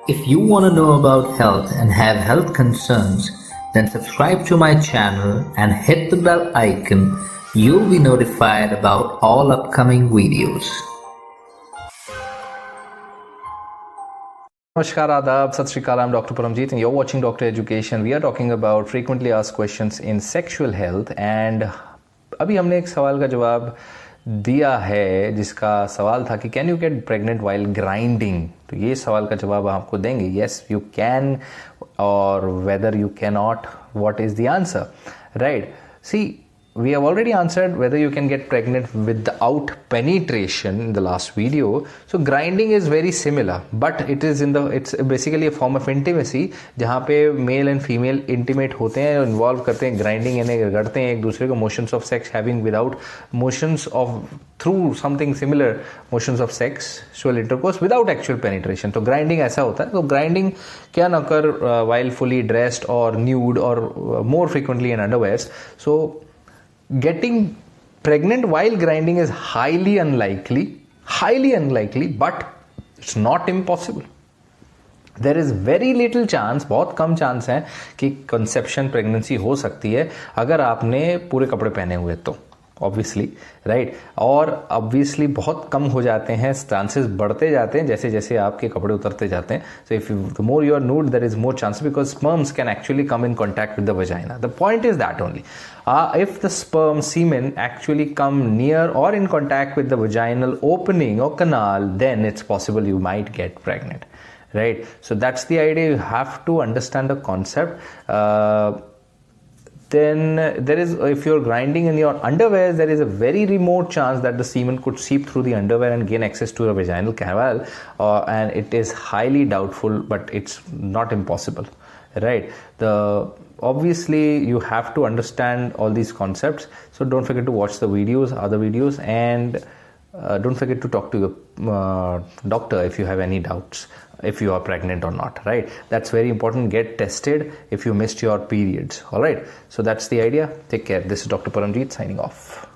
If you want to know about health and have health concerns, then subscribe to my channel and hit the bell icon. You'll be notified about all upcoming videos. Namaskar, Adab, Sat Shri Akal, I'm Dr. Paramjeet and you're watching Doctor Education. We are talking about frequently asked questions in sexual health and अभी हमने एक सवाल का जवाब दिया है जिसका सवाल था कि can you get pregnant while grinding. तो ये सवाल का जवाब आपको देंगे येस यू कैन और whether you can not what is the answer. Right, see we have already answered whether you can get pregnant without penetration in the last video. So grinding is very similar, but it's basically a form of intimacy जहाँ पे male and female intimate होते हैं, involve करते हैं, grinding यानी रगड़ते हैं एक दूसरे को, motions of sex having without motions of through something similar motions of sexual intercourse without actual penetration. तो grinding ऐसा होता है. तो grinding can occur while fully dressed or nude or more frequently in underwears. So getting pregnant while grinding is highly unlikely, but it's not impossible. There is very little chance, बहुत कम chance है कि conception pregnancy हो सकती है अगर आपने पूरे कपड़े पहने हुए तो ऑब्वियसली राइट. और ऑब्वियसली बहुत कम हो जाते हैं, चांसेस बढ़ते जाते हैं जैसे जैसे आपके कपड़े उतरते जाते हैं. So if the more you are nude there is more chance because sperms can actually come in contact with the vagina. The point is that only if the sperm semen actually come near or in contact with the vaginal opening or canal, then it's possible you might get pregnant, right? So that's the idea. You have to understand the concept. Then there is, if you're grinding in your underwear, there is a very remote chance that the semen could seep through the underwear and gain access to a vaginal canal, and it is highly doubtful, but it's not impossible, right? Obviously you have to understand all these concepts, so don't forget to watch the other videos, and don't forget to talk to your doctor if you have any doubts if you are pregnant or not, right? That's very important. Get tested if you missed your periods. All right, so that's the idea. Take care. This is Dr. Paramjeet signing off.